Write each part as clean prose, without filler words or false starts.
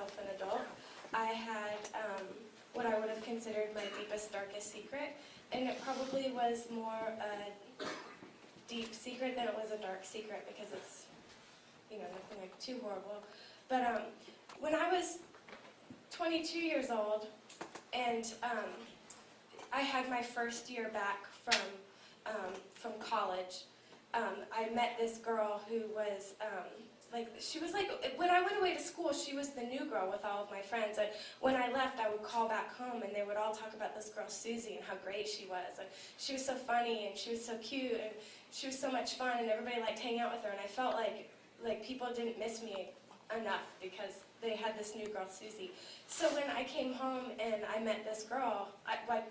myself an adult, I had what I would have considered my deepest, darkest secret, and it probably was more a deep secret than it was a dark secret because it's, nothing like too horrible. But when I was 22 years old, and I had my first year back from college, I met this girl who was she was like, when I went away to school, she was the new girl with all of my friends. And when I left, I would call back home, and they would all talk about this girl, Susie, and how great she was. And she was so funny, and she was so cute, and she was so much fun, and everybody liked hanging out with her. And I felt like people didn't miss me enough because they had this new girl, Susie. So when I came home and I met this girl,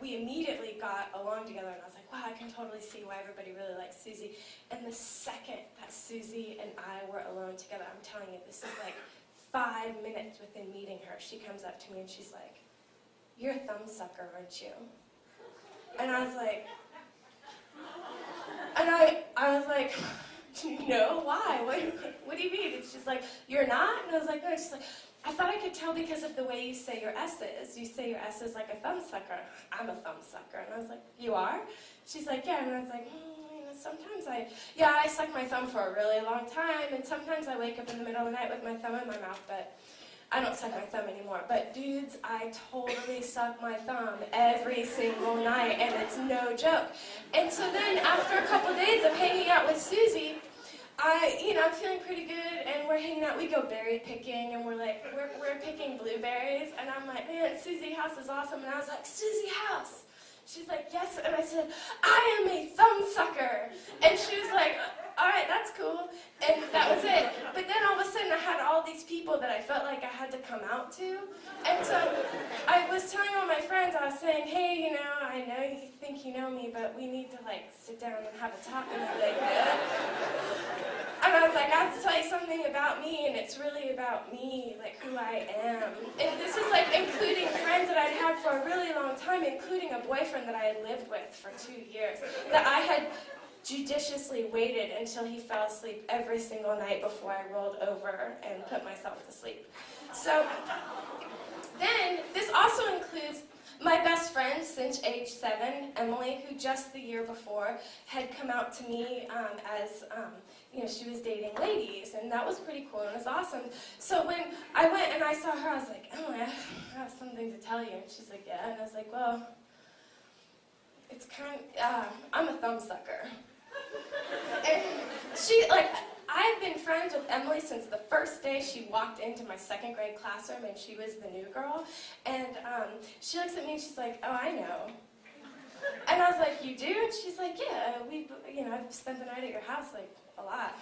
we immediately got along together, and I was like, wow, I can totally see why everybody really likes Susie. And the second that Susie and I were alone together, I'm telling you, this is like 5 minutes within meeting her, she comes up to me and she's like, you're a thumbsucker, aren't you? And I was like, I was like, no, why? What do you mean? And she's like, you're not? And I was like, no. She's like, I thought I could tell because of the way you say your S's. You say your S's like a thumbsucker. I'm a thumbsucker. And I was like, you are? She's like, yeah. And I was like, sometimes I suck my thumb for a really long time, and sometimes I wake up in the middle of the night with my thumb in my mouth, but I don't suck my thumb anymore. But dudes, I totally suck my thumb every single night, and it's no joke. And so then after a couple days of hanging out with Susie, I'm feeling pretty good, and we're hanging out. We go berry picking, and we're picking blueberries, and I'm like, man, Susie House is awesome. And I was like, Susie House. She's like, yes. And I said, I am a thumbsucker. And she was like, all right, that's cool. And that was it. But then all of a sudden I had all these people that I felt like I had to come out to. And so I was telling all my friends, I was saying, hey, I know you think you know me, but we need to sit down and have a talk. And they're like, yeah. And I was like, I have to tell you something about me, and it's really about me, who I am. And this is including friends that I'd had for a really long time, including a boyfriend that I had lived with for 2 years, that I had judiciously waited until he fell asleep every single night before I rolled over and put myself to sleep. So then, this also includes my best friend since age 7, Emily, who just the year before had come out to me as, she was dating ladies, and that was pretty cool, and it was awesome. So when I went and I saw her, I was like, Emily, I have something to tell you. And she's like, yeah. And I was like, well, it's I'm a thumbsucker. And she, I've been friends with Emily since the first day she walked into my 2nd grade classroom, and she was the new girl. And she looks at me and she's like, oh, I know. And I was like, you do? And she's like, yeah, I've spent the night at your house, a lot.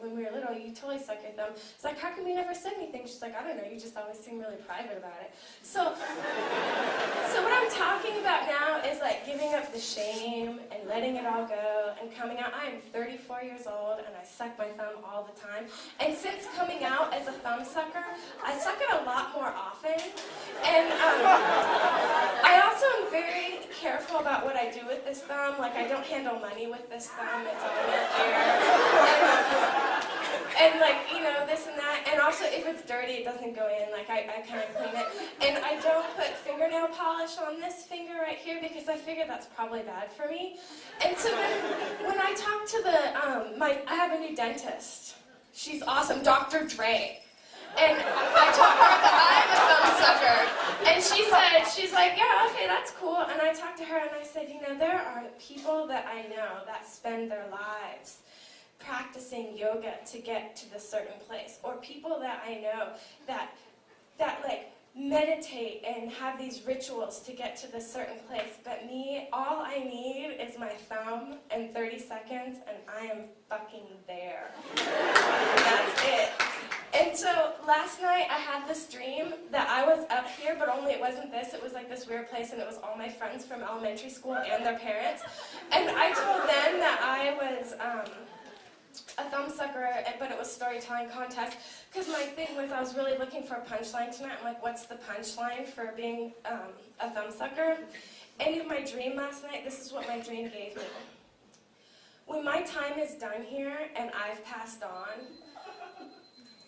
When we were little, you totally suck your thumb. It's like, how come you never said anything? She's like, I don't know, you just always seem really private about it. So what I'm talking about now is giving up the shame and letting it all go and coming out. I am 34 years old, and I suck my thumb all the time. And since coming out as a thumb sucker, I suck it a lot more often. And I also am very careful about what I do with this thumb. I don't handle money with this thumb. It's all in here. And this and that. And also, if it's dirty, it doesn't go in. I kind of clean it. And I don't put fingernail polish on this finger right here because I figure that's probably bad for me. And so then, when I talk to I have a new dentist. She's awesome, Dr. Dre. And I told her that I'm a thumbsucker. And she's like, yeah, okay, that's cool. And I talked to her and I said, there are people that I know that spend their lives practicing yoga to get to this certain place, or people that I know that meditate and have these rituals to get to this certain place. But me, all I need is my thumb and 30 seconds, and I am fucking there. That's it. And so last night I had this dream that I was up here, but only it wasn't this. It was this weird place, and it was all my friends from elementary school and their parents. And I told them that I was a thumbsucker, but it was storytelling contest, because my thing was I was really looking for a punchline tonight. I'm like, what's the punchline for being a thumbsucker? And in my dream last night, this is what my dream gave me. When my time is done here and I've passed on,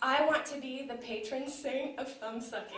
I want to be the patron saint of thumb sucking.